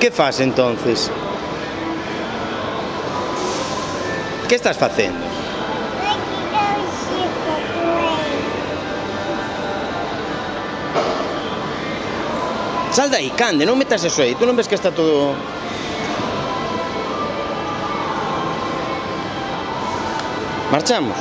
Que fas entonces? Que estás facendo? Sal de aí, Cande, non metas eso aí. Tú non ves que está todo... Marchamos?